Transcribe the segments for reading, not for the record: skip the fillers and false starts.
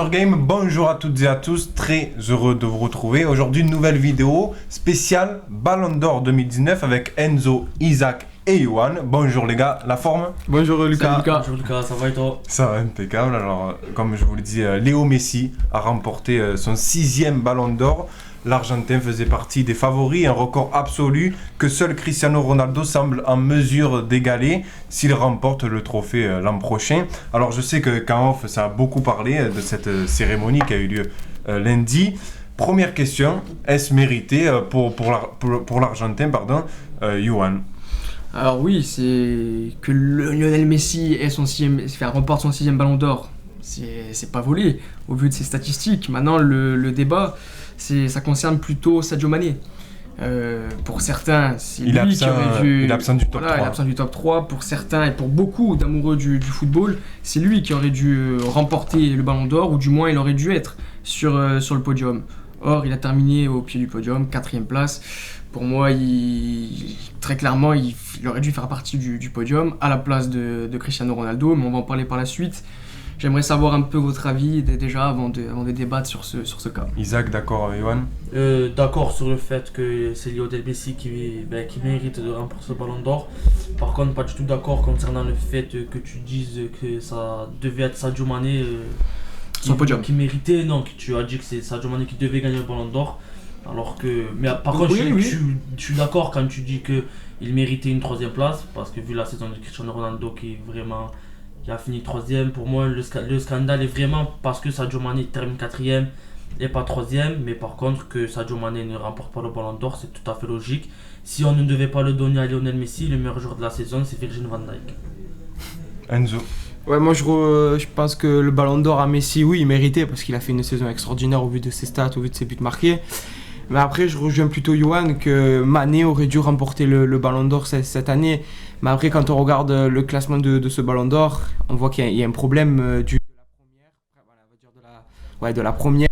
Soccer Game, bonjour à toutes et à tous, très heureux de vous retrouver. Aujourd'hui, une nouvelle vidéo spéciale Ballon d'Or 2019 avec Enzo, Isaac et Yohan. Bonjour les gars, la forme? Bonjour Lucas. Bonjour Lucas, ça va et toi? Ça va impeccable. Alors, comme je vous le dis, Léo Messi a remporté son 6e Ballon d'Or. L'Argentin faisait partie des favoris, un record absolu que seul Cristiano Ronaldo semble en mesure d'égaler s'il remporte le trophée l'an prochain. Alors je sais qu'en off, ça a beaucoup parlé de cette cérémonie qui a eu lieu lundi. Première question, est-ce mérité pour l'Argentin, Yohan? Alors oui, c'est que Lionel Messi remporte son 6e Ballon d'Or. C'est pas volé au vu de ses statistiques. Maintenant, le débat, ça concerne plutôt Sadio Mané. Pour certains, c'est lui qui aurait dû... Il est absent du top 3. Il est absent du top 3. Pour certains et pour beaucoup d'amoureux du football, c'est lui qui aurait dû remporter le Ballon d'Or, ou du moins il aurait dû être sur le podium. Or, il a terminé au pied du podium, 4e place. Pour moi, très clairement, il aurait dû faire partie du podium à la place de Cristiano Ronaldo, mais on va en parler par la suite. J'aimerais savoir un peu votre avis déjà avant de débattre sur ce cas. Isaac, d'accord, Yohan? D'accord sur le fait que c'est Lionel Messi qui mérite de remporter ce Ballon d'Or. Par contre, pas du tout d'accord concernant le fait que tu dises que ça devait être Sadio Mané qui méritait. Non, que tu as dit que c'est Sadio Mané qui devait gagner le Ballon d'Or. Alors que, mais par contre, je suis d'accord quand tu dis qu'il méritait une 3e place, parce que vu la saison de Cristiano Ronaldo qui a fini 3e, pour moi le scandale est vraiment parce que Sadio Mané termine 4e et pas 3e, mais par contre que Sadio Mané ne remporte pas le Ballon d'Or, c'est tout à fait logique. Si on ne devait pas le donner à Lionel Messi, le meilleur joueur de la saison c'est Virgil van Dijk. Enzo? Ouais, moi je pense que le Ballon d'Or à Messi, oui, il méritait parce qu'il a fait une saison extraordinaire au vu de ses stats, au vu de ses buts marqués. Mais après, je rejoins plutôt Yohan que Mané aurait dû remporter le Ballon d'Or cette année. Mais après, quand on regarde le classement de ce Ballon d'Or, on voit qu'il y a un problème de la première à la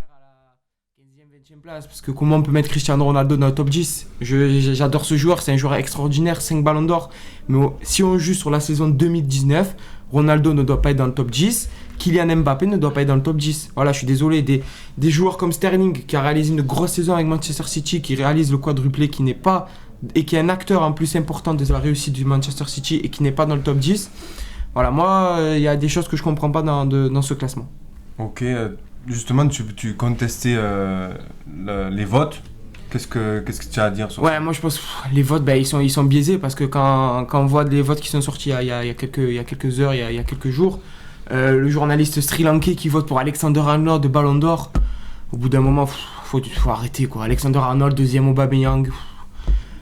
15e, 20e place. Parce que comment on peut mettre Cristiano Ronaldo dans le top 10 ? J'adore ce joueur, c'est un joueur extraordinaire, 5 Ballons d'Or. Mais si on joue sur la saison 2019, Ronaldo ne doit pas être dans le top 10. Kylian Mbappé ne doit pas être dans le top 10. Voilà, je suis désolé. Des joueurs comme Sterling, qui a réalisé une grosse saison avec Manchester City, qui réalise le quadruplé, qui n'est pas... et qui est un acteur en plus important de la réussite du Manchester City et qui n'est pas dans le top 10. Voilà, moi, il y a des choses que je ne comprends pas dans ce classement. Ok, justement, tu contestais les votes. Qu'est-ce que tu as à dire sur ça? Ouais, moi je pense les votes, ils sont biaisés parce que quand on voit les votes qui sont sortis il y a quelques heures, il y a quelques jours, le journaliste sri-lankais qui vote pour Alexander Arnold de Ballon d'Or, au bout d'un moment, faut arrêter quoi. Alexander Arnold, 2e Aubameyang.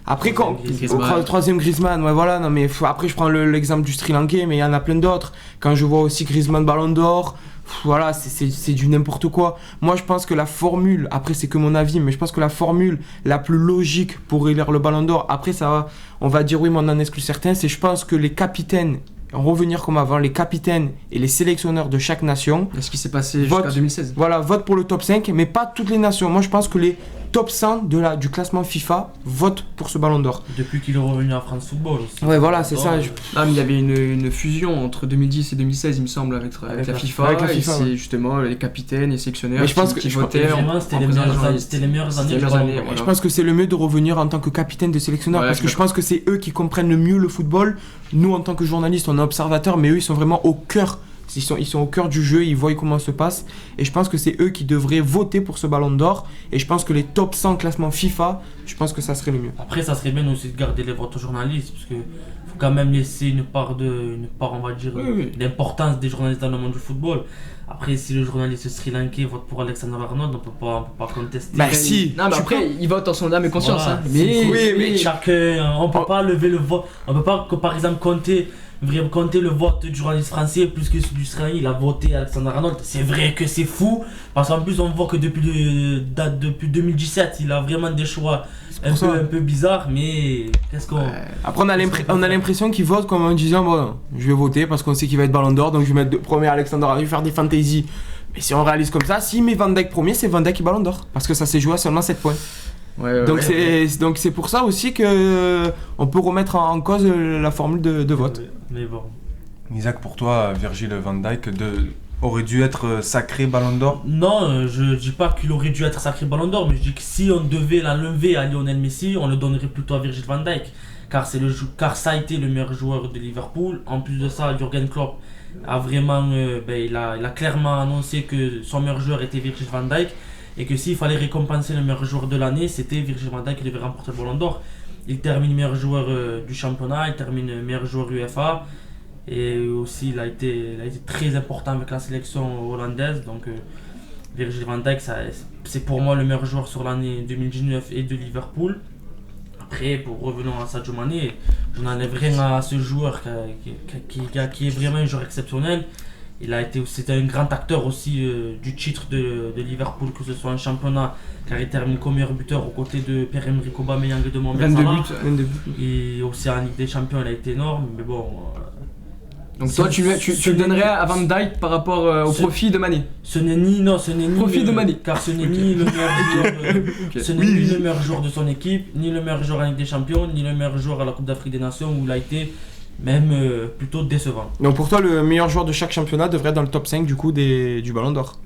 Après, quand au 3e Griezmann, ouais, voilà, non mais après je prends l'exemple du Sri Lankais, mais il y en a plein d'autres. Quand je vois aussi Griezmann Ballon d'Or, voilà, c'est du n'importe quoi. Moi je pense que la formule, après c'est que mon avis, mais je pense que la formule la plus logique pour élire le Ballon d'Or, après ça va, on va dire oui, mais on en exclut certains, c'est je pense que les capitaines, revenir comme avant, les capitaines et les sélectionneurs de chaque nation. Ce qui s'est passé jusqu'à 2016. Voilà, votent pour le top 5, mais pas toutes les nations. Moi je pense que les top 100 du classement FIFA votent pour ce Ballon d'Or. Depuis qu'il est revenu à France Football aussi. Ouais, voilà, c'est ça. Ah, mais il y avait une fusion entre 2010 et 2016 il me semble avec la FIFA. Avec la FIFA, et c'est ouais. justement les capitaines, les sélectionneurs qui votaient. C'était les meilleures années. Voilà. Je pense que c'est le mieux de revenir en tant que capitaine de sélectionneur, parce que je pense que c'est eux qui comprennent le mieux le football. Nous en tant que journalistes on est observateurs, mais eux ils sont vraiment au cœur. Ils sont au cœur du jeu, ils voient comment ça se passe. Et je pense que c'est eux qui devraient voter pour ce Ballon d'Or. Et je pense que les top 100 classements FIFA, je pense que ça serait le mieux. Après, ça serait bien aussi de garder les votes aux journalistes, parce qu'il faut quand même laisser une part on va dire, d'importance des journalistes dans le monde du football. Après, si le journaliste sri-lankais vote pour Alexander Arnold, on peut pas contester. Bah si. Non, mais après, il vote en son âme et conscience. Voilà, Mais chacun, on peut pas lever le vote. On peut pas, par exemple, compter le vote du journaliste français plus que celui du Sri-Lankais. Il a voté Alexander Arnold. C'est vrai que c'est fou, parce qu'en plus on voit que depuis 2017 il a vraiment des choix un peu bizarres, mais qu'est-ce qu'on... Après on a l'impression qu'il vote comme en disant bon, je vais voter parce qu'on sait qu'il va être Ballon d'Or, donc je vais mettre premier Alexander Arnold, je vais faire des fantaisies. Mais si on réalise comme ça, s'il met Van Dijk premier, c'est Van Dijk qui Ballon d'Or, parce que ça s'est joué à seulement 7 points. Donc c'est pour ça aussi que on peut remettre en cause la formule de vote. Mais bon. Isaac, pour toi, Virgil van Dijk, aurait dû être sacré Ballon d'Or? Non, je dis pas qu'il aurait dû être sacré Ballon d'Or, mais je dis que si on devait l'enlever à Lionel Messi, on le donnerait plutôt à Virgil van Dijk. Car ça a été le meilleur joueur de Liverpool. En plus de ça, Jürgen Klopp a vraiment, il a clairement annoncé que son meilleur joueur était Virgil van Dijk. Et que s'il fallait récompenser le meilleur joueur de l'année, c'était Virgil van Dijk qui devait remporter le Ballon d'Or. Il termine meilleur joueur du championnat, il termine meilleur joueur UEFA. Et aussi, il a été très important avec la sélection hollandaise. Donc, Virgil van Dijk, c'est pour moi le meilleur joueur sur l'année 2019 et de Liverpool. Après, pour revenir à Sadio Mané, je n'enlève rien à ce joueur qui est vraiment un joueur exceptionnel. C'était un grand acteur aussi du titre de Liverpool, que ce soit en championnat, car il termine comme meilleur buteur aux côtés de Pierre-Emerick Aubameyang et de Mohamed Salah. 22 buts. Et aussi en Ligue des Champions, il a été énorme, mais bon. Donc toi, tu le donnerais à Van Dijk par rapport au profit de Mané. Ce n'est ni Profit de Mané. Car ce n'est ni le meilleur joueur, ce n'est ni le meilleur joueur de son équipe, ni le meilleur joueur en Ligue des Champions, ni le meilleur joueur à la Coupe d'Afrique des Nations, où il a été même plutôt décevant. Donc pour toi, le meilleur joueur de chaque championnat devrait être dans le top 5 du coup du Ballon d'Or?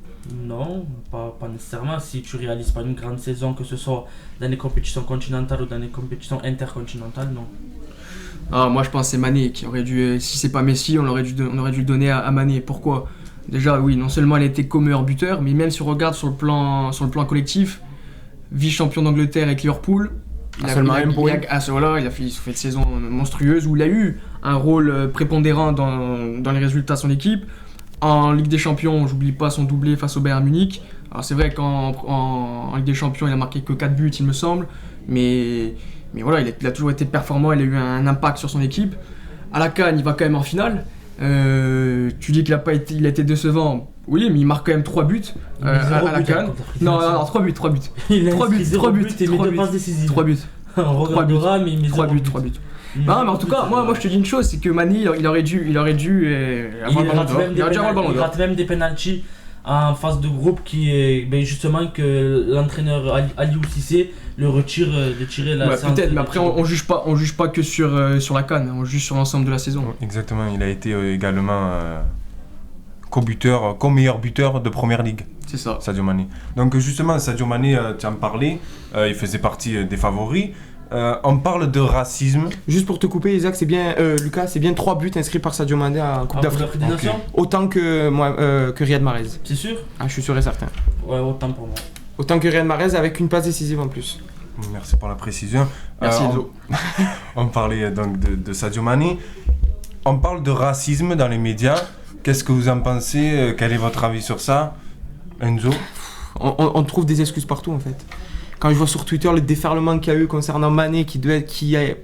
Non, pas nécessairement. Si tu réalises pas une grande saison, que ce soit dans les compétitions continentales ou dans les compétitions intercontinentales, non. Ah, moi je pense que c'est Mané qui aurait dû, si c'est pas Messi, on aurait dû le donner à Mané. Pourquoi? Déjà oui, non seulement il a été co-meilleur buteur, mais même si on regarde sur le plan collectif, vice-champion d'Angleterre avec Liverpool, il a fait une saison monstrueuse où il a eu un rôle prépondérant dans les résultats de son équipe. En Ligue des Champions, j'oublie pas son doublé face au Bayern Munich. Alors c'est vrai qu'en Ligue des Champions, il a marqué que 4 buts il me semble, mais voilà, il a toujours été performant, il a eu un impact sur son équipe. À la CAN, il va quand même en finale. Tu dis qu'il a été décevant. Oui, mais il marque quand même 3 buts à la CAN. Non, 3 buts. Il a 3 buts, 3 buts, et mis 2 passes décisives. 3 buts. On regardera, mais il met 3 buts. Non, mais en tout cas, moi je te dis une chose, c'est que Mané, il aurait dû avoir le Ballon d'Or. Il aurait dû avoir le Ballon Il d'Or. rate même des penalties en phase de groupe qui est justement que l'entraîneur Aliou Cissé le retire de tirer la séance. Peut-être, mais après on juge pas que sur la CAN, on juge sur l'ensemble de la saison. Exactement, il a été également co-meilleur buteur de Première Ligue. C'est ça. Sadio Mané. Donc justement, Sadio Mané, tu en parlais, il faisait partie des favoris. On parle de racisme. Juste pour te couper, Isaac, c'est bien, Lucas, c'est bien 3 buts inscrits par Sadio Mané en Coupe d'Afrique des Nations. Autant que Riyad Mahrez. C'est sûr? Ah, je suis sûr et certain. Ouais, autant pour moi. Autant que Riyad Mahrez avec une passe décisive en plus. Merci pour la précision. Merci Enzo. On parlait donc de Sadio Mané. On parle de racisme dans les médias. Qu'est-ce que vous en pensez? Quel est votre avis sur ça, Enzo? On trouve des excuses partout en fait. Quand je vois sur Twitter le déferlement qu'il y a eu concernant Mané qui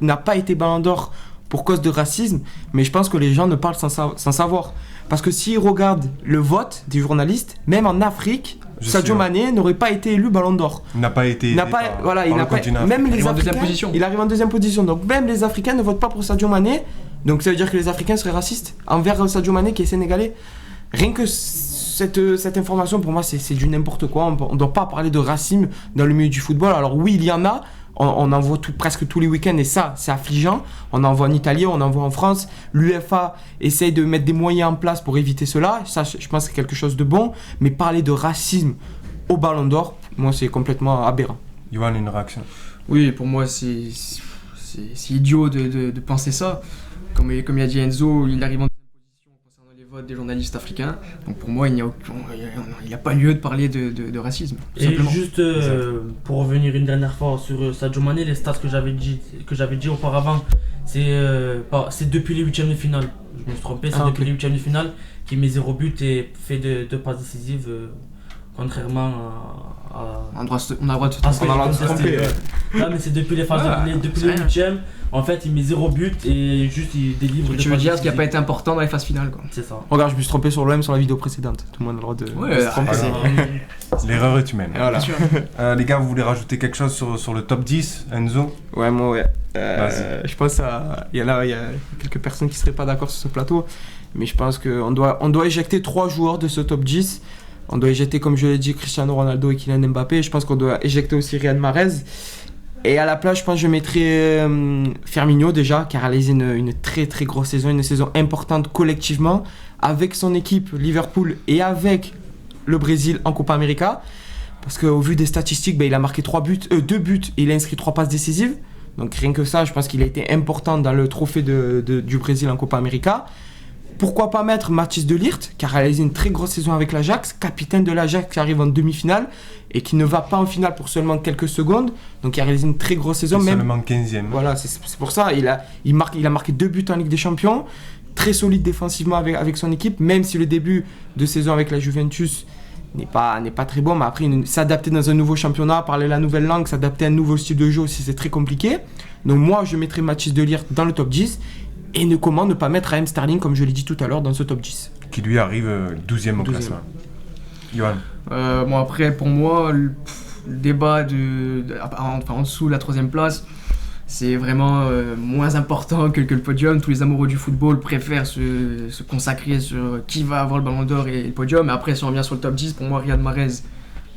n'a pas été Ballon d'Or pour cause de racisme, mais je pense que les gens ne parlent sans savoir. Parce que s'ils regardent le vote des journalistes, même en Afrique, Sadio Mané n'aurait pas été élu Ballon d'Or. Il n'a pas été même les Africains, il arrive en deuxième position. Donc même les Africains ne votent pas pour Sadio Mané. Donc ça veut dire que les Africains seraient racistes envers Sadio Mané qui est sénégalais. Rien que cette information, pour moi, c'est du n'importe quoi. On ne doit pas parler de racisme dans le milieu du football. Alors oui, il y en a. On en voit presque tous les week-ends et ça, c'est affligeant. On en voit en Italie, on en voit en France. L'UEFA essaye de mettre des moyens en place pour éviter cela. Ça, je pense que c'est quelque chose de bon. Mais parler de racisme au Ballon d'Or, moi, c'est complètement aberrant. Yohan, une réaction? Oui, pour moi, c'est idiot de penser ça. Comme il a dit Enzo, il arrive en deuxième position concernant les votes des journalistes africains. Donc pour moi, il n'y a pas lieu de parler de racisme. Et simplement. Juste pour revenir une dernière fois sur Sadio Mané, les stats que j'avais dit auparavant, c'est depuis les huitièmes de finale. Je me suis trompé, c'est depuis les huitièmes de finale qu'il met 0 but et fait 2 passes décisives, contrairement à... On a le droit de se tromper. Non, mais c'est depuis les phases, depuis les huitièmes. En fait, il met 0 but et juste il délivre. Tu veux dire ce qui n'a pas été important dans les phases finales, quoi. C'est ça. Regarde, je me suis trompé sur l'OM sur la vidéo précédente. Tout le monde a le droit de se tromper. L'erreur est humaine. Voilà. Les gars, vous voulez rajouter quelque chose sur le top 10, Enzo? Ouais, moi, ouais. Je pense il y a quelques personnes qui ne seraient pas d'accord sur ce plateau. Mais je pense qu'on doit éjecter 3 joueurs de ce top 10. On doit éjecter, comme je l'ai dit, Cristiano Ronaldo et Kylian Mbappé. Je pense qu'on doit éjecter aussi Riyad Mahrez. Et à la place, je pense que je mettrais Firmino déjà, qui a réalisé une très très grosse saison, une saison importante collectivement, avec son équipe Liverpool et avec le Brésil en Copa América. Parce qu'au vu des statistiques, il a marqué 2 buts et il a inscrit 3 passes décisives. Donc rien que ça, je pense qu'il a été important dans le trophée du Brésil en Copa América. Pourquoi pas mettre Mathis de Ligt, qui a réalisé une très grosse saison avec l'Ajax, capitaine de l'Ajax qui arrive en demi-finale et qui ne va pas en finale pour seulement quelques secondes. Donc il a réalisé une très grosse saison. Même seulement 15e. Voilà, c'est pour ça. Il a marqué 2 buts en Ligue des Champions. Très solide défensivement avec son équipe, même si le début de saison avec la Juventus n'est pas très bon, mais après s'adapter dans un nouveau championnat, parler la nouvelle langue, s'adapter à un nouveau style de jeu aussi, c'est très compliqué. Donc moi je mettrais Mathis de Ligt dans le top 10 et comment ne pas mettre Raheem Sterling, comme je l'ai dit tout à l'heure, dans ce top 10. Qui lui arrive 12e au classement. Johan. Bon après pour moi le débat en dessous de la 3e place, c'est vraiment moins important que le podium. Tous les amoureux du football préfèrent se consacrer sur qui va avoir le ballon d'or et le podium. Et après, si on revient sur le top 10, pour moi, Riyad Mahrez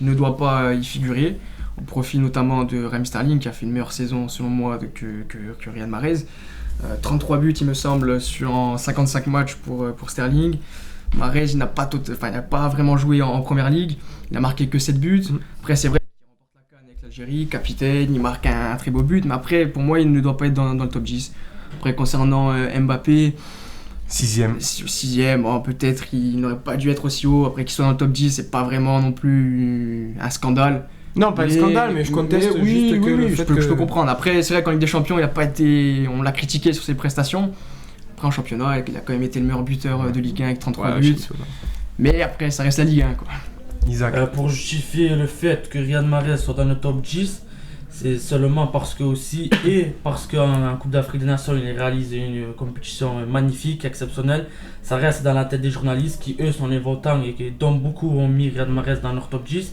ne doit pas y figurer. Au profit notamment de Raheem Sterling, qui a fait une meilleure saison, selon moi, que Riyad Mahrez. 33 buts, il me semble, en 55 matchs pour Sterling. Mahrez, il n'a pas vraiment joué en Première Ligue. Il n'a marqué que 7 buts. Après, c'est vrai, l'Algérie, capitaine, il marque un très beau but, mais après, pour moi, il ne doit pas être dans le top 10. Après, concernant Mbappé, 6e, peut-être il n'aurait pas dû être aussi haut. Après qu'il soit dans le top 10, c'est pas vraiment non plus un scandale. Non, pas un scandale, mais je conteste juste que le fait je peux comprendre. Après, c'est vrai qu'en Ligue des Champions, on l'a critiqué sur ses prestations. Après, en championnat, il a quand même été le meilleur buteur de Ligue 1 avec 33 buts. Mais après, ça reste la Ligue 1, quoi. Pour justifier le fait que Riyad Mahrez soit dans le top 10, c'est seulement parce qu'en Coupe d'Afrique des Nations, il réalise une compétition magnifique, exceptionnelle. Ça reste dans la tête des journalistes qui, eux, sont les votants et dont beaucoup ont mis Riyad Mahrez dans leur top 10.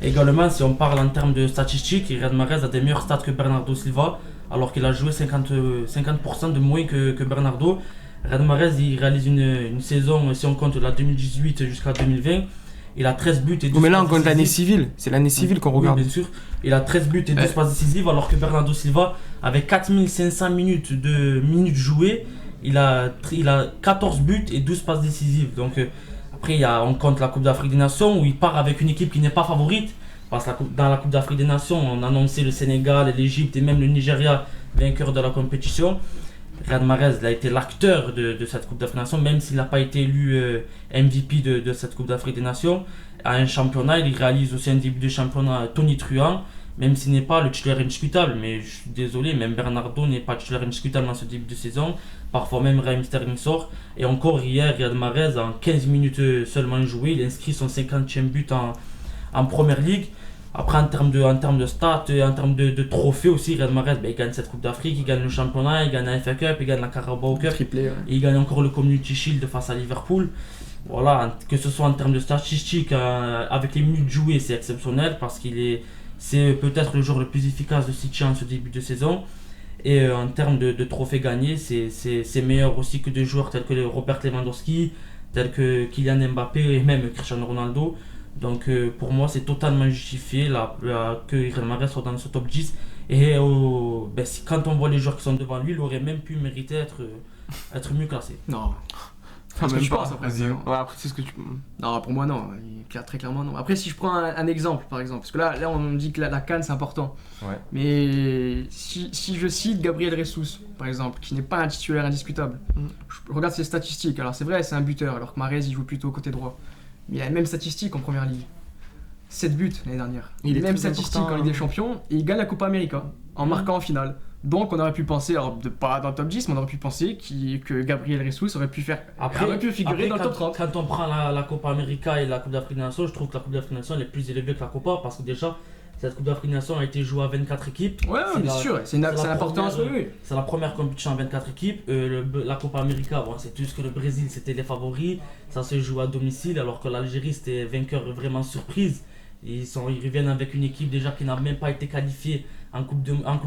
Également, si on parle en termes de statistiques, Riyad Mahrez a des meilleurs stats que Bernardo Silva, alors qu'il a joué 50% de moins que Bernardo. Riyad Mahrez, il réalise une saison, si on compte de la 2018 jusqu'à 2020, il a 13 buts et 12 passes décisives. Mais là, on compte l'année civile. C'est l'année civile qu'on regarde. Oui, bien sûr. Il a 13 buts et 12 passes décisives, alors que Bernardo Silva, avec 4500 minutes jouées, il a 14 buts et 12 passes décisives. Donc, après, on compte la Coupe d'Afrique des Nations, où il part avec une équipe qui n'est pas favorite. Parce que dans la Coupe d'Afrique des Nations, on a annoncé le Sénégal, l'Égypte et même le Nigeria vainqueurs de la compétition. Riyad Mahrez a été l'acteur de cette Coupe d'Afrique des Nations, même s'il n'a pas été élu MVP de cette Coupe d'Afrique des Nations. À un championnat, il réalise aussi un début de championnat tonitruant, même s'il n'est pas le titulaire indiscutable. Mais je suis désolé, même Bernardo n'est pas titulaire indiscutable dans ce début de saison. Parfois même Raheem Sterling sort. Et encore hier, Riyad Mahrez, en 15 minutes seulement joué, il inscrit son 50e but en Première Ligue. Après, en termes de stats, en termes de trophées aussi, Riyad Mahrez, il gagne cette Coupe d'Afrique, il gagne le championnat, il gagne la FA Cup, il gagne la Carabao Cup, triplé, ouais. Et il gagne encore le Community Shield face à Liverpool. Voilà, que ce soit en termes de statistiques, avec les minutes jouées, c'est exceptionnel parce c'est peut-être le joueur le plus efficace de City en ce début de saison. Et en termes de trophées gagnés, c'est meilleur aussi que des joueurs tels que Robert Lewandowski, tels que Kylian Mbappé et même Cristiano Ronaldo. Donc pour moi, c'est totalement justifié que Riyad Mahrez soit dans ce top 10. Et quand on voit les joueurs qui sont devant lui, il aurait même pu mériter être mieux classé. Non. Enfin, Même pas, après. Ouais, après, c'est ce que tu... Non, pour moi, non. Très clairement, non. Après, si je prends un exemple, par exemple, parce que là on me dit que la CAN, c'est important. Ouais. Mais si je cite Gabriel Jesus, par exemple, qui n'est pas un titulaire indiscutable, je regarde ses statistiques. Alors, c'est vrai, c'est un buteur, alors que Mahrez, il joue plutôt côté droit. Mais il a les mêmes statistiques en Première Ligue. 7 buts l'année dernière. Il a les mêmes statistiques en Ligue des Champions et il gagne la Copa América en marquant en finale. Donc on aurait pu penser, alors pas dans le top 10, mais on aurait pu penser que Gabriel Jesus aurait pu figurer dans le top 30. Quand on prend la Copa América et la Coupe d'Afrique des Nations, je trouve que la Coupe d'Afrique des Nations est plus élevée que la Copa parce que déjà cette Coupe d'Afrique des Nations a été jouée à 24 équipes. Ouais, bien sûr, c'est l'importance. C'est la première compétition à 24 équipes. La Copa América, c'est juste que le Brésil c'était les favoris, ça se joue à domicile alors que l'Algérie c'était vainqueur vraiment surprise. Ils reviennent avec une équipe déjà qui n'a même pas été qualifiée en Coupe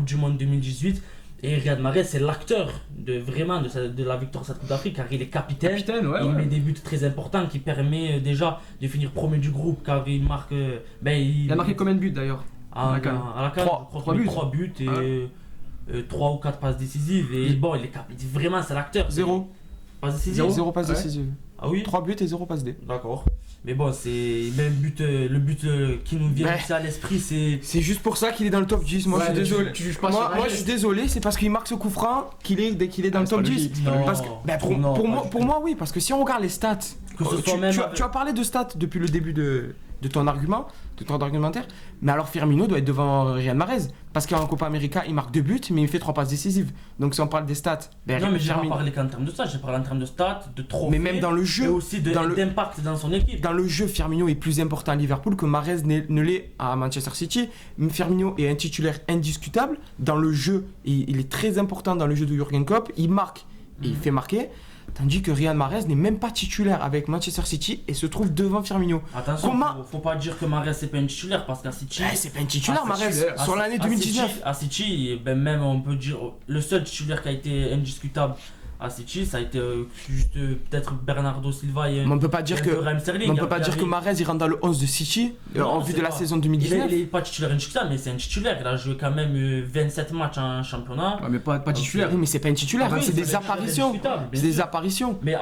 du Monde 2018. Et Riyad Mahrez, c'est l'acteur de la victoire de cette Coupe d'Afrique car il est capitaine. Il met des buts très importants qui permet déjà de finir premier du groupe car il marque. Il a marqué combien de buts d'ailleurs? à la CAN, je crois qu'il a mis 3 buts et 3 ou 4 passes décisives. Et bon, vraiment, c'est l'acteur. Zéro. Passe décisive. Zéro passe décisive. Ah oui. 3 buts et 0 passe D. D'accord. Mais bon, c'est même le but qui nous vient ici à l'esprit, c'est. C'est juste pour ça qu'il est dans le top 10. Moi, je suis désolé. Tu juges pas Moi, je suis désolé, c'est parce qu'il marque ce coup franc qu'il est dans le top 10. Parce que, pour moi, oui, parce que si on regarde les stats, tu as parlé de stats depuis le début de ton argument, de ton argumentaire, mais alors Firmino doit être devant Riyad Mahrez, parce qu'en Copa América, il marque 2 buts, mais il fait 3 passes décisives. Donc si on parle des stats, non, mais j'ai pas parlé qu'en termes de stats, j'ai parlé en termes de stats, de trophées, mais même dans le jeu, et aussi d'impact dans son équipe. Dans le jeu, Firmino est plus important à Liverpool que Mahrez ne l'est à Manchester City. Firmino est un titulaire indiscutable. Dans le jeu, il est très important dans le jeu de Jürgen Klopp. Il marque et il fait marquer. Tandis que Riyad Mahrez n'est même pas titulaire avec Manchester City et se trouve devant Firmino. Attention, faut pas dire que Mahrez c'est pas un titulaire parce qu'à City. C'est pas un titulaire, Mahrez, sur l'année 2019. À City, même on peut dire le seul titulaire qui a été indiscutable à City, ça a été juste peut-être Bernardo Silva et on peut pas dire que Mahrez il rentre dans le 11 de City en vue de la saison 2019. Il est pas titulaire indiscutable, mais c'est un titulaire. Il a joué quand même 27 matchs en championnat. Ouais, mais pas titulaire. Oui, mais c'est pas un titulaire, c'est des apparitions. C'est des apparitions. Mais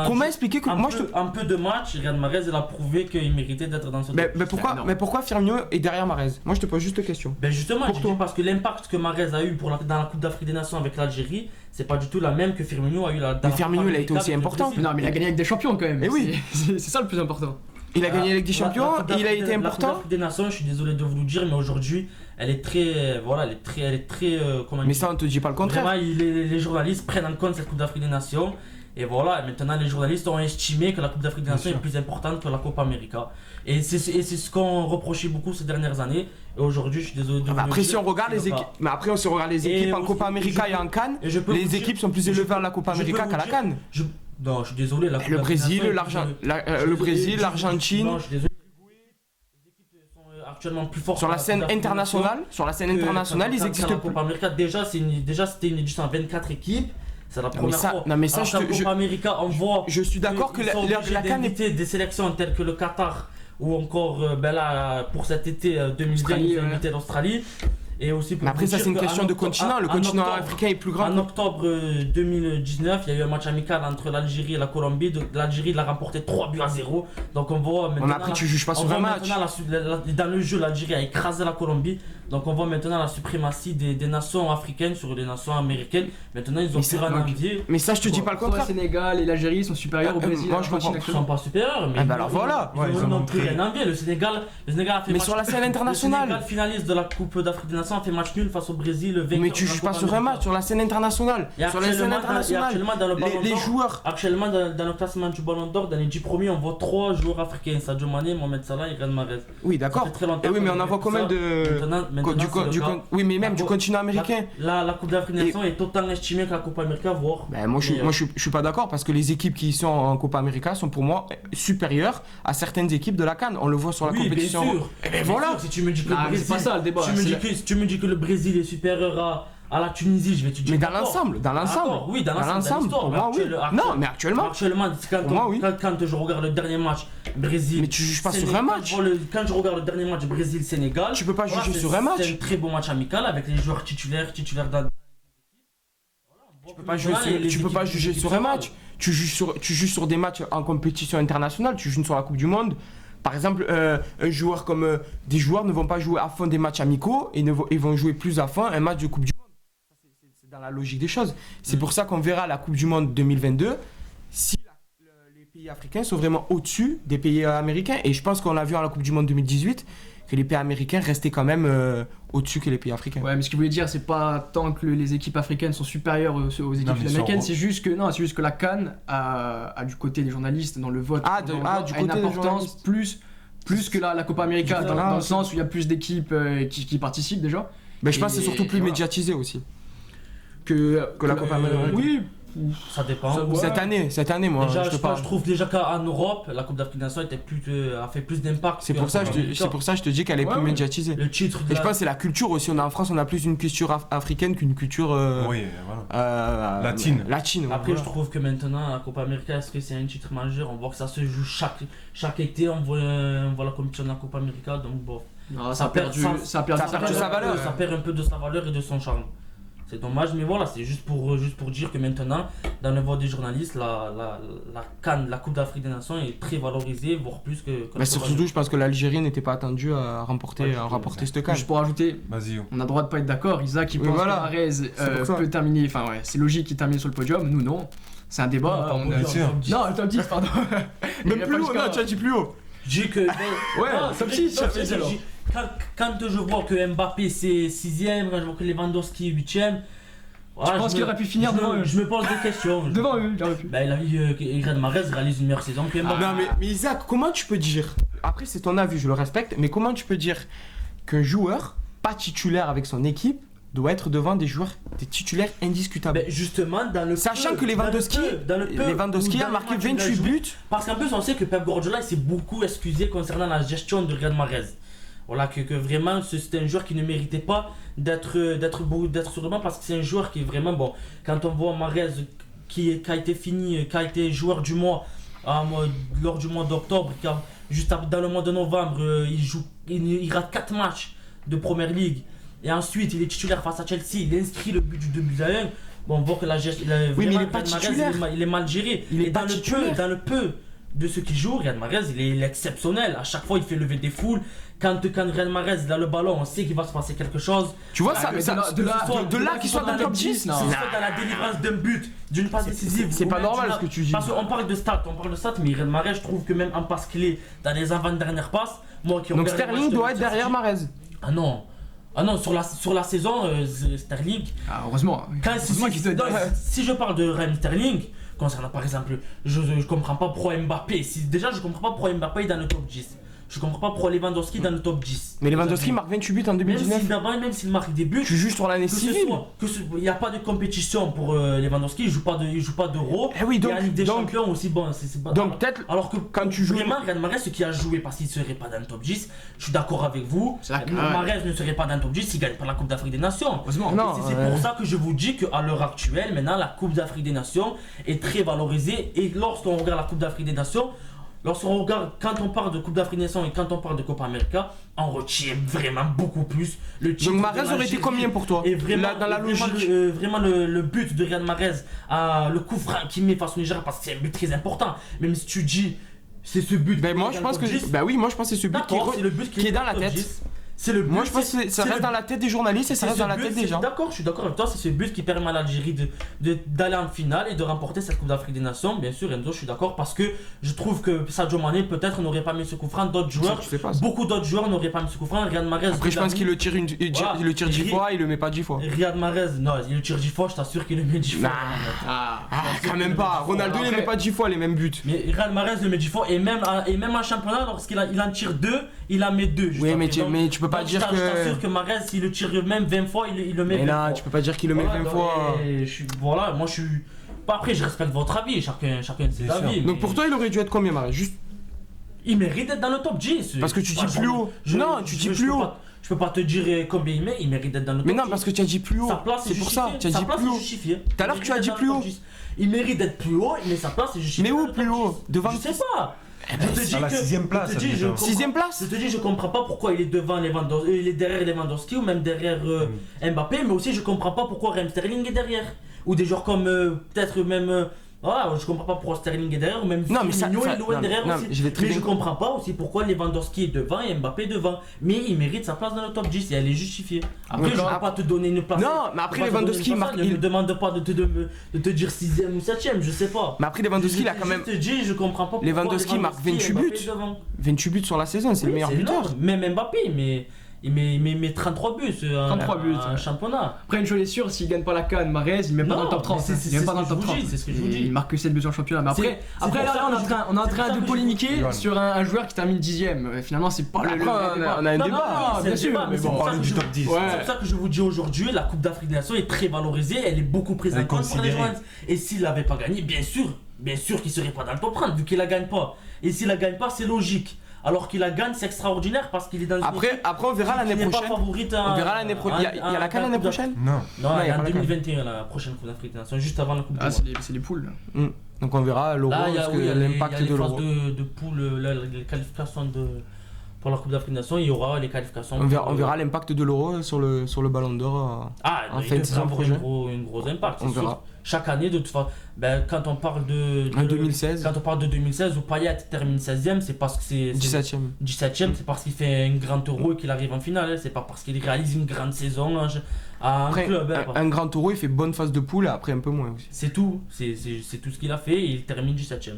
comment expliquer que moi un peu de match, Riyad Mahrez il a prouvé qu'il méritait d'être dans ce mais pourquoi Firmino est derrière Mahrez? Moi je te pose juste une question. Ben justement, parce que l'impact que Mahrez a eu dans la Coupe d'Afrique des Nations avec l'Algérie, c'est pas du tout la même que Firmino a eu là. Mais Firmino il a été aussi important. Non, mais il a gagné avec des champions quand même. Et oui, c'est ça le plus important. Il a gagné avec des champions et il a été important. La Coupe d'Afrique des Nations, je suis désolé de vous le dire, mais aujourd'hui, elle est très comment mais ça on te dit pas le contraire. Vraiment, les journalistes prennent en compte cette Coupe d'Afrique des Nations. Et voilà, maintenant les journalistes ont estimé que la Coupe d'Afrique des Nations est plus importante que la Copa América. Et c'est ce qu'on reprochait beaucoup ces dernières années. Et aujourd'hui, je suis désolé de vous après, le dire. si on regarde les équipes, mais après, si on regarde les équipes en Copa América et en Cannes, les équipes sont plus élevées à la Copa América qu'à la Cannes. Non, je suis désolé. Le Brésil, l'Argentine. Non, je suis désolé. Les équipes sont actuellement plus fortes sur la scène internationale. Sur la scène internationale, ils existent plus. La Copa América, déjà, c'était une édition à 24 équipes. C'est la première fois. Non mais ça, Copa América, on voit. Je suis d'accord que la CAN est des sélections telles que le Qatar ou encore là pour cet été 2020 ils ont invité l'Australie. Et aussi pour mais après ça c'est une question de continent, le continent africain est plus grand. En octobre 2019, il y a eu un match amical entre l'Algérie et la Colombie. L'Algérie l'a remporté 3-0. Donc on voit maintenant. Mais après tu juges pas sur un match. Dans le jeu, l'Algérie a écrasé la Colombie. Donc on voit maintenant la suprématie des nations africaines sur les nations américaines. Maintenant ils ont fait un envier. Mais ça je te dis pas le contraire. Le Sénégal et l'Algérie sont supérieurs au Brésil. Moi je comprends. Ils sont pas supérieurs. Mais alors voilà. Ils n'ont plus rien envié. Le Sénégal a fait. Mais sur la scène internationale. Le Sénégal finaliste de la Coupe d'Afrique des Nations a fait match nul face au Brésil. Mais tu juges pas sur un match, sur la scène internationale. Sur la scène internationale, les joueurs. Actuellement, dans le classement du Ballon d'Or, dans les 10 premiers, on voit 3 joueurs africains, Sadio Mané, Mohamed Salah et Riyad Mahrez. Oui, d'accord. Et oui, mais on en voit combien de. Oui, mais même du continent américain. La Coupe d'Afrique des Nations est autant estimée que la Coupe Américaine, voire. Moi, je suis pas d'accord parce que les équipes qui sont en Coupe América sont pour moi supérieures à certaines équipes de la CAN. On le voit sur la compétition. Bien sûr. Et ben voilà. Si tu me dis que le Brésil, c'est pas ça le débat. Si tu me dis que le Brésil est supérieur à la Tunisie, je vais te dire. Mais dans l'ensemble. Oui, dans l'ensemble. Pour moi, oui. Non, mais actuellement. Quand je regarde le dernier match Brésil. Mais tu juges pas sur un match. Quand je regarde le dernier match Brésil-Sénégal. Tu peux pas juger sur un match. C'est un très beau match amical avec les joueurs titulaires dans. Tu peux pas juger sur un match. Tu juges sur des matchs en compétition internationale. Tu juges sur la Coupe du Monde. Par exemple, un joueur comme des joueurs ne vont pas jouer à fond des matchs amicaux et ils vont jouer plus à fond un match de Coupe du Monde. C'est dans la logique des choses. C'est pour ça qu'on verra la Coupe du Monde 2022 si les pays africains sont vraiment au-dessus des pays américains. Et je pense qu'on l'a vu à la Coupe du Monde 2018 que les pays américains restaient quand même au-dessus que les pays africains. Ouais, mais ce que je voulais dire, c'est pas tant que les équipes africaines sont supérieures aux équipes sud-américaines, c'est juste que la CAN a du côté des journalistes dans le vote du côté une importance plus que la Copa América dans le sens où il y a plus d'équipes qui participent déjà. Mais je pense que c'est surtout plus médiatisé aussi que la Copa América. Oui. Ça dépend. Cette année, moi, déjà, je trouve déjà qu'en Europe, la Coupe d'Afrique des Nations a fait plus d'impact. C'est pour ça que je te dis qu'elle est plus médiatisée. Le titre. Et je pense que c'est la culture aussi. En France, on a plus une culture africaine qu'une culture latine. Après, je trouve que maintenant, la Copa América, est-ce que c'est un titre majeur? On voit que ça se joue chaque été. On voit la compétition de la Copa América, donc bon. Non, ça a perdu sa valeur. Ça perd un peu de sa valeur et de son charme. C'est dommage, mais voilà, c'est juste pour dire que maintenant, dans le vote des journalistes, la CAN, la Coupe d'Afrique des Nations, est très valorisée, voire plus que. Mais surtout, je pense que l'Algérie n'était pas attendue à remporter cette CAN. Juste pour ajouter, Vas-y. on a le droit de pas être d'accord. Isaac, il Oui, pense voilà. que Mahrez peut terminer. Enfin, ouais, c'est logique qu'il termine sur le podium. Nous, non. C'est un débat. Non, on pas a- bien sûr. Non, le top 10, pardon. Même Il y a plus pas haut, jusqu'à- non, tu as dit plus haut. Je dis que. Ouais, Non, top c'est 6, vrai, ça fait alors. quand je vois que Mbappé c'est 6ème, quand je vois que Lewandowski est 8ème. Je pense qu'il aurait pu finir devant eux. Je me pose des questions. Devant eux, il aurait pu. Bah, il a vu que Riyad Mahrez réalise une meilleure saison que Mbappé. Non, mais Isaac, comment tu peux dire. Après, c'est ton avis, je le respecte, mais comment tu peux dire qu'un joueur pas titulaire avec son équipe doit être devant des titulaires indiscutables? Ben, justement, dans le Sachant peu, que Lewandowski où a dans marqué le match, il 28 joué. buts. Parce qu'en plus, on sait que Pep Guardiola s'est beaucoup excusé concernant la gestion de Riyad Mahrez. Voilà, que vraiment, c'était un joueur qui ne méritait pas d'être sur le banc parce que c'est un joueur qui est vraiment bon. Quand on voit Mahrez qui a été joueur du mois lors du mois d'octobre, dans le mois de novembre, il rate 4 matchs de Première Ligue. Et ensuite, il est titulaire face à Chelsea, il inscrit le but du 2-1. Bon, on voit que la gestion. Oui, mais il est pas titulaire. Il est mal géré. Il est Et pas dans le titulaire. peu de ceux qui jouent, Riyad Mahrez, il est exceptionnel. À chaque fois, il fait lever des foules. Quand Riyad Mahrez il a le ballon, on sait qu'il va se passer quelque chose. Tu vois, Ah, ça, mais ça- de là qu'il soit dans le top 10, non. C'est soit dans la délivrance d'un but, d'une passe décisive. c'est ou pas même normal d'une- ce que tu dis. Parce qu'on parle de stats, mais Riyad Mahrez, je trouve que même en passe clé, dans les avant-dernières passes, moi qui Donc regarde les Sterling matchs de doit être Manchester derrière City- Mahrez. Ah non, sur la saison, Sterling, Ah, heureusement. si, qu'il te non, donne. si je parle de Raheem Sterling, concernant par exemple, je comprends pas pourquoi Mbappé, déjà je comprends pas pourquoi Mbappé est dans le top 10. Je comprends pas pourquoi Lewandowski est dans le top 10. Mais Lewandowski marque 28 buts en Même 2019. même s'il marque des buts, Tu juges sur l'année civile. il n'y a pas de compétition pour Lewandowski, il joue pas d'Euro. Eh oui, donc- il y a la Ligue des donc- Champions aussi, bon, c'est pas. Donc peut-être Alors que quand tu joues. vraiment, Riyad Mahrez, ce qui a joué parce qu'il ne serait pas dans le top 10, je suis d'accord avec vous. C'est vrai que- Mahrez ne serait pas dans le top 10 s'il ne gagne pas la Coupe d'Afrique des Nations. Heureusement. Non. Et c'est pour ça que je vous dis qu'à l'heure actuelle, maintenant, la Coupe d'Afrique des Nations est très valorisée. Et lorsqu'on regarde la Coupe d'Afrique des Nations, quand on parle de Coupe d'Afrique des Nations et quand on parle de Copa América, on retient vraiment beaucoup plus le titre. Donc de Mahrez aurait été l'Algérie. combien pour toi Et vraiment, Dans la vraiment, logique. vraiment le but de Riyad Mahrez, le coup franc qu'il met face au Nigeria, parce que c'est un but très important. Même si tu dis, c'est ce but. Ben moi qui est je dans pense le que top 10. bah oui, moi je pense que c'est ce but D'accord, c'est le but qui est dans la top tête. 10. C'est le but. Moi je pense que ça reste dans la tête des journalistes et ça reste dans la tête des gens. D'accord, je suis d'accord avec toi, c'est ce but qui permet à l'Algérie d'aller en finale et de remporter cette Coupe d'Afrique des Nations. Bien sûr, Enzo, je suis d'accord parce que je trouve que Sadio Mané peut-être n'aurait pas mis ce coup franc, d'autres joueurs, Tu sais pas, ça. beaucoup d'autres joueurs n'auraient pas mis ce coup franc. Riyad Mahrez. Après je pense qu'il le tire Voilà. il le tire 10 fois, il le met pas 10 fois. Riyad Mahrez, non, il le tire 10 fois, je t'assure qu'il le met 10 fois. Ah. Quand même pas. Ronaldo il Après- met pas 10 fois les mêmes buts. Mais Riyad Mahrez le met 10 fois et même en championnat, lorsqu'il en tire 2, il en met 2. Oui, mais tu peux pas dire Je t'assure que. que Mahrez, s'il le tire même 20 fois, il le met Mais 20 non, fois. tu peux pas dire qu'il le met Voilà, 20 fois. Voilà, moi je suis. Pas après, je respecte votre avis, chacun ses Bien sûr. avis. Donc mais pour toi il aurait dû être combien Mahrez? Juste il mérite d'être dans le top 10. parce que tu dis plus haut. Non, tu dis plus haut. Je peux pas te dire combien il mérite d'être dans le top 10. Mais non, parce que tu as dit plus haut. Sa place C'est est pour ça, justifiée. tu as Sa dit place plus est haut. justifiée. Tout à l'heure, Il tu as mérite dit d'être plus dans le haut. top 10. Il mérite d'être plus haut, mais sa place est justifiée. Mais où dans le top plus haut? 10. Devant Je sais pas. Je te dis à la que- 6ème place, je te dis, ça, je déjà. comprends- 6ème place. Je te dis, je comprends pas pourquoi il est devant Lewandowski, il est derrière Lewandowski ou même derrière Mbappé, mais aussi je comprends pas pourquoi Raheem Sterling est derrière. Ou des joueurs comme peut-être même. Voilà, je comprends pas pourquoi Sterling est derrière, ou même Non, mais ça- Firmino ça- est loin non, derrière non, aussi. je l'ai très Mais je bien- comprends pas aussi pourquoi Lewandowski est devant et Mbappé devant. Mais il mérite sa place dans le top 10 et elle est justifiée. Après, Ouais, je ne quand- vais pas te donner une place. Non, mais après, Je vais pas te Lewandowski donner une place, marque- Ne me il- demande pas de te dire 6ème ou 7ème, je sais pas. Mais après Lewandowski il a quand même Je te dis, je comprends pas pourquoi Lewandowski marque 28 et Mbappé buts. est devant. 28 buts sur la saison, c'est le Oui, meilleur c'est buteur. énorme. Même Mbappé, mais il met 33 buts 33 buts, en ouais. championnat. Après, une chose est sûre, s'il gagne pas la CAN, Mahrez, il met pas Non, dans le top 30. mais c'est Il met ce pas dans que le je top vous 30. dis, c'est ce que je vous Et dis. il marque que 7 buts en championnat. Mais après, C'est après pour là, ça on est que en je- train c'est pour ça de que je- polémiquer Johan. sur un joueur qui termine 10ème. Finalement, c'est pas le. Après, on a un Non, débat. non, c'est bien le sûr, débat, mais mais bon. c'est pour ça parle que du je- top 10. Ouais. C'est pour ça que je vous dis aujourd'hui, la Coupe d'Afrique des Nations est très valorisée, elle est beaucoup prise en Elle est compte par les considérée. journalistes. Et s'il l'avait pas gagné, bien sûr qu'il serait pas dans le top 30 vu qu'il la gagne pas. Et s'il la gagne pas, c'est logique. Alors qu'il la gagne, c'est extraordinaire parce qu'il est dans une Après équipe on verra qui l'année n'est pas prochaine. favorite On verra l'année prochaine. Il y a la CAN l'année prochaine. Non. Non, Non, il y a il y a pas en la CAN. 2021 la prochaine Coupe d'Afrique des Nations, juste avant la Coupe du Ah, Monde. c'est les poules. Donc on verra l'euro, Là, il y a parce oui, que il y a les l'impact de phases l'euro. de poule, les qualifications pour la Coupe d'Afrique des Nations, il y aura les qualifications. On verra l'impact de l'Euro sur le Ballon d'Or. En fin de saison avoir prochaine. un gros impact. On verra. Chaque année, de toute façon, quand on parle de 2016. Quand on parle de 2016 où Payet termine 16e, c'est parce que c'est 17ème. 17ème, c'est parce qu'il fait un grand Euro et qu'il arrive en finale. Hein. C'est pas parce qu'il réalise une grande saison à un Après, club. Hein. un grand Euro, il fait bonne phase de poule, après un peu moins aussi. C'est tout. C'est tout ce qu'il a fait et il termine 17ème.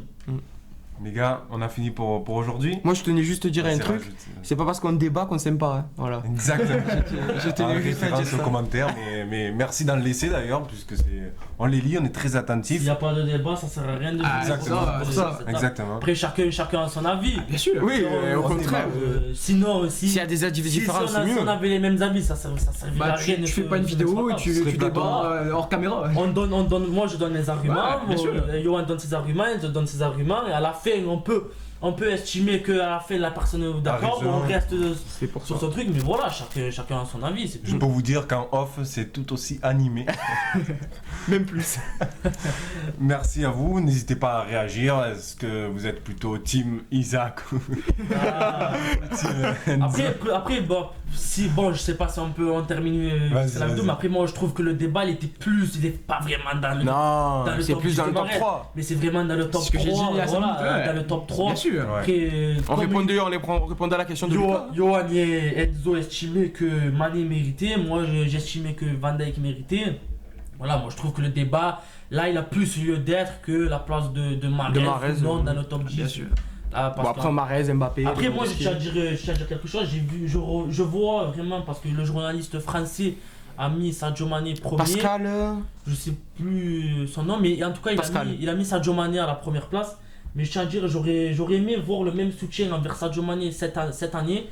Les gars, on a fini pour aujourd'hui. Moi, je tenais juste te dire un C'est truc. rajoute. C'est pas parce qu'on débat qu'on s'aime pas. Hein. Voilà. Exactement. Je tenais juste à dire référence aux ça. commentaires, mais merci d'en laisser d'ailleurs, puisque on les lit, on est très S'il attentifs. n'y a pas de débat, ça sert à rien de exactement. pour ça. Exactement. Après, chacun a son avis. Bien sûr. Oui, au on contraire. Sinon, S'il y a des avis différents, c'est si mieux. on avait les mêmes avis, ça servirait à rien. Tu fais pas une vidéo et tu serait pas débats hors caméra. Moi je donne les arguments, bien sûr. Johan donne ses arguments, je donne ses arguments, et à la fin on peut estimer qu'à la fin la personne est d'accord, raison. on reste C'est pour sur ça. son truc, mais voilà, chacun a son avis, c'est Je tout. peux vous dire qu'en off, c'est tout aussi animé. Même plus. Merci à vous. N'hésitez pas à réagir. Est-ce que vous êtes plutôt team Isaac ou Ah. team Enzo? Après je sais pas si on peut en terminer Vas-y, la vidéo, vas-y. mais après moi je trouve que le débat il était pas vraiment dans le Non, dans le c'est top plus dans le top Marais. 3. Mais c'est vraiment dans le top C'est ce que j'ai 3, dit à cinq voilà, minutes, ouais. dans le top 3. Bien sûr. Ouais. Après, On comme répondait à la question de Lucas. Johan et Enzo estimaient que Mané méritait, moi j'estimais que Van Dijk méritait. Voilà, moi je trouve que le débat, là il a plus lieu d'être que la place de Mahrez, non dans le top 10. Bien sûr. Ah, parce Bon, après, que- Mahrez, Mbappé. Après moi je Lewandowski. tiens à dire quelque chose, je vois vraiment parce que le journaliste français a mis Sadio Mané premier. Pascal. Je sais plus son nom, mais en tout cas Pascal. il a mis Sadio Mané à la première place. Mais je tiens à dire, j'aurais aimé voir le même soutien envers Sadio Mané cette année,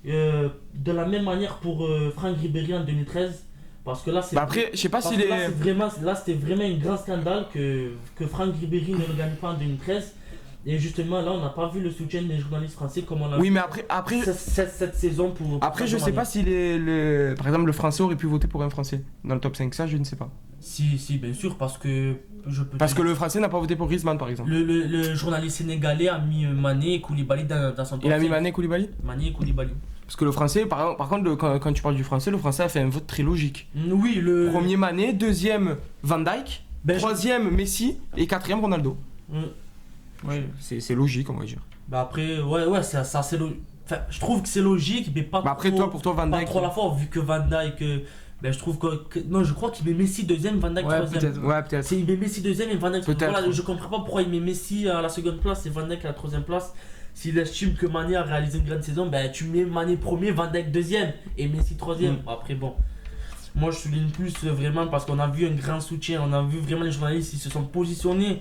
de la même manière pour Franck Ribéry en 2013. Parce que là, c'est. Bah après, je sais pas parce s'il que là, est. c'était vraiment un grand scandale que Franck Ribéry ne le gagne pas en 2013. Et justement, là, on n'a pas vu le soutien des journalistes français comme on l'a Oui, vu mais après, cette saison pour. après, je sais pas si par exemple, le français aurait pu voter pour un français dans le top 5. Ça, je ne sais pas. Si, bien sûr, parce que. Parce que le français n'a pas voté pour Griezmann, par exemple. Le journaliste sénégalais a mis Mané et Koulibaly dans son top Il a mis 5. Mané, Koulibaly. Mané et Koulibaly. Parce que le français, par contre, quand tu parles du français, le français a fait un vote très logique. Oui, le. Premier Mané, deuxième Van Dijk, Ben, troisième Messi et quatrième Ronaldo. Ouais. C'est logique, on va dire. Bah après, ouais, ça c'est logique. Enfin, je trouve que c'est logique, mais pas Bah après, trop. pour toi, Van pas Dijk. trop à la fois, vu que Van Dijk. Ben, je trouve non, je crois qu'il met Messi deuxième, Van Dijk Ouais, troisième. peut-être. Ouais, peut-être. Il met Messi deuxième et Van Dijk Peut-être. Voilà, je comprends pas pourquoi il met Messi à la seconde place et Van Dijk à la troisième place. S'il estime que Mané a réalisé une grande saison, ben tu mets Mané premier, Van Dijk deuxième et Messi troisième. Après, bon. Moi, je souligne plus vraiment parce qu'on a vu un grand soutien, on a vu vraiment les journalistes, ils se sont positionnés.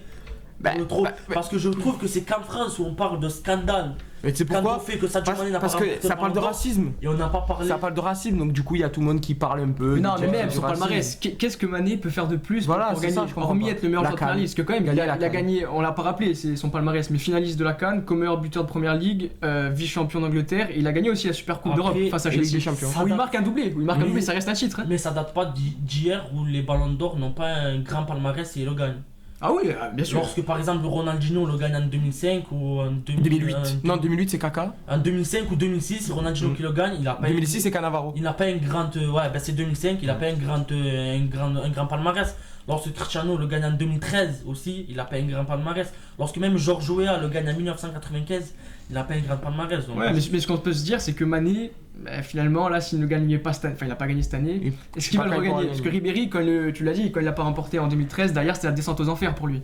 Parce que je trouve que c'est qu'en France où on parle de scandale. Mais tu sais Quand pourquoi on fait que Sadio Mané n'a pas Parce que remporté ça le parle de Ballon d'Or, racisme. et on n'a pas parlé. Ça parle de racisme, donc du coup, il y a tout le monde qui parle un peu. Mais non, du mais même du son racisme. palmarès, qu'est-ce que Mané peut faire de plus Voilà, pour c'est gagner ça, je comprends hormis pas. être le meilleur La joueur de première CAN. ligue, parce que quand même, Gagner il la a CAN. gagné, on l'a pas rappelé, c'est son palmarès, mais finaliste de la CAN, comme meilleur buteur de première ligue, vice-champion d'Angleterre, et il a gagné aussi la Super Coupe Après, d'Europe face à et Ligue Chelsea. des Champions. Où il marque un doublé, Mais- ça reste un titre. Hein. Mais ça date pas d'hier où les ballons d'or n'ont pas un grand palmarès et ils le gagnent. Ah oui, bien sûr. Lorsque par exemple Ronaldinho le gagne en 2005 ou en 2008. Non, 2008, c'est Kaka. En 2005 ou 2006, c'est Ronaldinho qui le gagne, il a pas 2006, c'est Cannavaro. il n'a pas un grand c'est 2005, il n'a pas un grand palmarès. Lorsque Cristiano le gagne en 2013 aussi, il n'a pas un grand palmarès. Lorsque même Georges Weah le gagne en 1995, il n'a pas un grand palmarès. Donc, Ouais, mais ce qu'on peut se dire, c'est que Mané, finalement, là, s'il ne gagnait pas cette année, enfin, il n'a pas gagné cette année, est-ce qu'il va le pas quand il regagner? pourra Parce que gagner. Ribéry, tu l'as dit, quand il l'a pas remporté en 2013, derrière, c'était la descente aux enfers pour lui.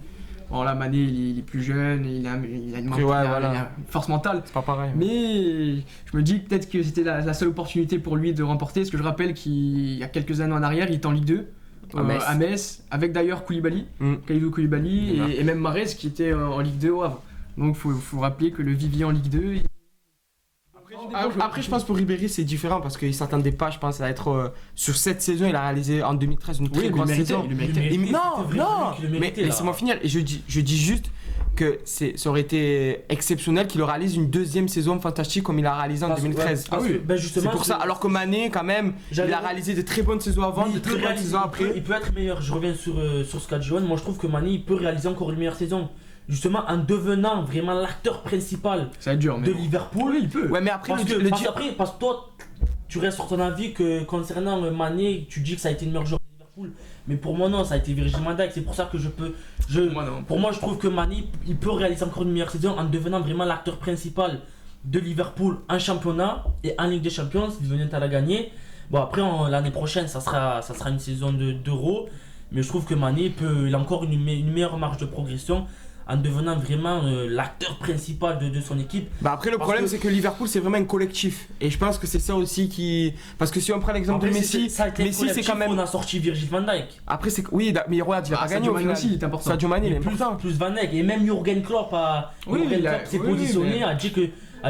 Bon, là, Mané, il est plus jeune, il a une Après, ouais, voilà. il a une force mentale. C'est pas pareil. Mais je me dis peut-être que c'était la seule opportunité pour lui de remporter. Parce que je rappelle qu'il y a quelques années en arrière, il était en Ligue 2 À Metz, avec d'ailleurs Koulibaly, Mm. Kalidou Koulibaly Voilà. et même Mahrez qui était en Ligue 2 au Havre. Donc faut rappeler que le vivier en Ligue 2. Après, je pense pour Ribéry, c'est différent parce qu'il s'attendait pas, je pense, à être sur cette saison. Il a réalisé en 2013 une très Oui, grosse saison. il le méritait. Non, c'était vraiment lui qui le mais méritait, là. laissez-moi finir. Et je dis juste que ça aurait été exceptionnel qu'il réalise une deuxième saison fantastique comme il a réalisé en 2013. Parce que, ben C'est justement, pour ça. Alors que Mané, quand même, il J'allais- a réalisé de très bonnes saisons avant, Oui, de il très peut bonnes réaliser- saisons après. il peut être meilleur. Je reviens sur ce qu'a dit Johan. Moi, je trouve que Mané il peut réaliser encore une meilleure saison. justement en devenant vraiment l'acteur principal Ça va être dur, mais de bon. Liverpool. Oui, il peut. Ouais, mais après, Parce que toi, tu restes sur ton avis que concernant Mané, tu dis que ça a été le meilleur joueur de Liverpool. Mais pour moi, non, ça a été Virgil van Dijk. C'est pour ça que Moi, non. pour moi, je trouve que Mané, il peut réaliser encore une meilleure saison en devenant vraiment l'acteur principal de Liverpool en championnat et en Ligue des Champions. Si venait à la gagner. Bon, après, l'année prochaine, ça sera une saison d'Euro. Mais je trouve que Mané il a encore une meilleure marge de progression en devenant vraiment l'acteur principal de son équipe. Bah après, le problème, c'est que Liverpool, c'est vraiment un collectif. Et je pense que c'est ça aussi qui. Parce que si on prend l'exemple de Messi, Messi, c'est quand même. On a sorti Virgil van Dijk. Après, c'est. Oui, mais regarde, il a pas gagné Sadio au Mané final. aussi, il est important. Sadio Mané, il est plus, important. plus Van Dijk. Et même Jürgen Klopp s'est positionné, a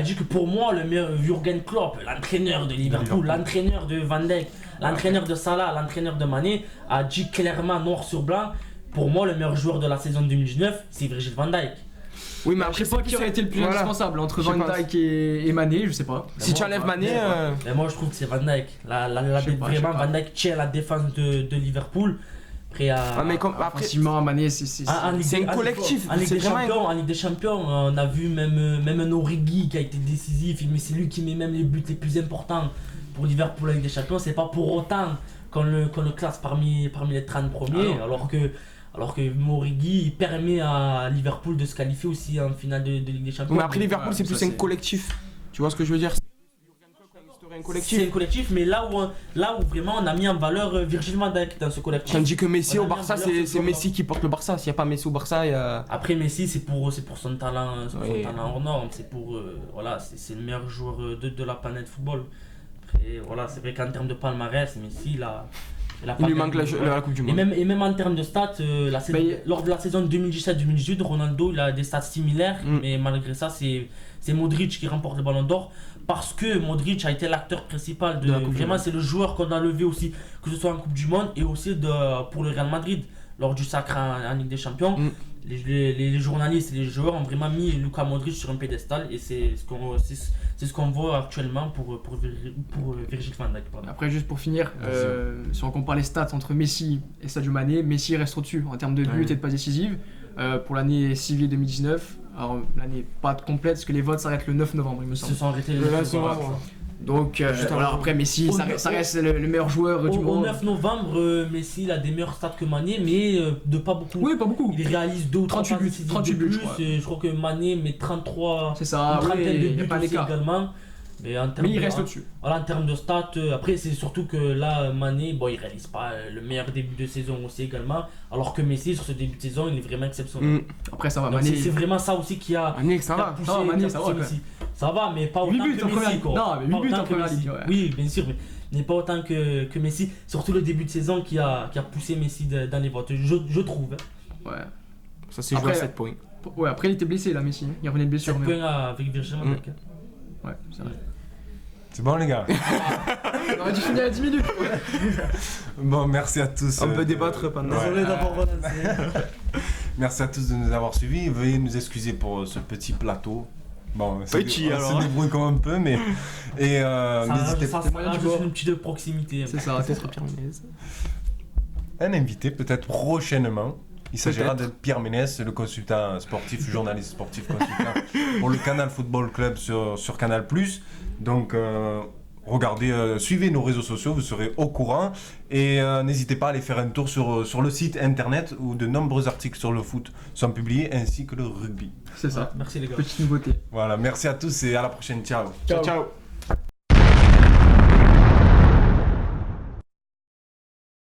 dit que pour moi, le meilleur Jürgen Klopp, l'entraîneur de Liverpool, l'entraîneur de Van Dijk, l'entraîneur de Salah, l'entraîneur de Mané, a dit clairement, noir sur blanc, pour moi, le meilleur joueur de la saison 2019, c'est Virgil van Dijk. Oui, mais Je après, sais pas qui aurait été le plus Voilà. indispensable entre Je Van pense. Dijk et Mané, je sais pas. Si tu enlèves Mané. Mais moi, je trouve que c'est Van Dijk. Je sais pas, Vraiment, je sais pas. Van Dijk tient la défense de Liverpool. Après, Ah, mais après, Offensivement, Mané, c'est. c'est un collectif. En Ligue C'est des jamais. Champions, en Ligue des Champions, on a vu même un Origi qui a été décisif, mais c'est lui qui met même les buts les plus importants pour Liverpool en Ligue des Champions. C'est pas pour autant qu'on le classe parmi les 30 premiers, alors que Origi permet à Liverpool de se qualifier aussi en finale de Ligue des Champions. Mais après, Liverpool, c'est ça, plus un c'est- collectif. Tu vois ce que je veux dire? Un C'est collectif. un collectif, mais là où vraiment on a mis en valeur Virgil van Dijk dans ce collectif. Tandis que Messi On a au mis en Barça, valeur ce c'est joueur-là. Messi qui porte le Barça. S'il n'y a pas Messi au Barça, il y a. Après Messi, c'est pour son talent, Oui. hors norme, c'est pour voilà, c'est le meilleur joueur de la planète football. Après voilà, c'est vrai qu'en termes de palmarès, Messi il a Il pas lui manque gagné. la Coupe du Monde. Et même en termes de stats, lors de la saison 2017-2018, Ronaldo il a des stats similaires, mais malgré ça, c'est Modric qui remporte le Ballon d'Or parce que Modric a été l'acteur principal De la Coupe du vraiment, Monde. c'est le joueur qu'on a levé aussi, que ce soit en Coupe du Monde et aussi pour le Real Madrid lors du sacre en Ligue des Champions. Les journalistes et les joueurs ont vraiment mis Luka Modric sur un pédestal et c'est ce qu'on voit actuellement pour Virgil van Dijk. Pardon. Après, juste pour finir, si on compare les stats entre Messi et Sadio Mané, Messi reste au-dessus en termes de buts et de passes décisives. Pour l'année civile 2019, alors l'année pas complète parce que les votes s'arrêtent le 9 novembre, il me Ils se semble. sont arrêtés Le le 9 9 novembre. novembre. Donc voilà, après Messi, ça reste le meilleur joueur du Au monde. 9 novembre, Messi il a des meilleurs stats que Mané, mais de pas beaucoup. Oui, pas beaucoup. Il réalise 2 ou 3 38 buts, 38 buts, je crois. je crois que Mané met 33, C'est ça, une trentaine oui, de il y a buts pas aussi d'écart. également. Mais Il reste au-dessus. Voilà, en termes de stats, après c'est surtout que là, Mané, bon, il réalise pas le meilleur début de saison aussi également, alors que Messi, sur ce début de saison, il est vraiment exceptionnel. Après, ça va, Donc Mané. c'est vraiment ça aussi qui a, Mané, ça qui a va. poussé, Ça va, Mané, qui a ça poussé va, Messi. Ça va, mais pas autant 8 buts que en première Messi, ligue. quoi. Non, mais 8 Pas buts autant en que première Messi. ligue, ouais. Oui, bien sûr, mais pas autant que Messi. Surtout le début de saison qui a poussé Messi dans les votes, je trouve. Ouais. Ça s'est joué à Après- 7 points. Ouais, après il était blessé là, Messi. Il revenait de blessure. 7 mais- points avec Virgil van Dijk. Ouais, c'est vrai. C'est bon les gars. On aurait dû finir à 10 minutes. Bon, merci à tous. On peut débattre pendant. Ouais. Désolé d'avoir relancé. Merci à tous de nous avoir suivis. Veuillez nous excuser pour ce petit plateau. Bon, Petit, on alors. se débrouille comme un peu, mais. Et n'hésitez Ça C'est moyen du rajoute bord. une petite proximité. C'est ça, Peut-être Pierre Ménez. un invité peut-être prochainement. Il s'agira de Pierre Ménès, le consultant sportif, journaliste sportif consultant pour le Canal Football Club sur Canal+. Donc regardez, suivez nos réseaux sociaux, vous serez au courant. Et n'hésitez pas à aller faire un tour sur le site internet où de nombreux articles sur le foot sont publiés, ainsi que le rugby. C'est ça. Merci les gars. Petite nouveauté. Voilà, merci à tous et à la prochaine. Ciao. Ciao. Ciao.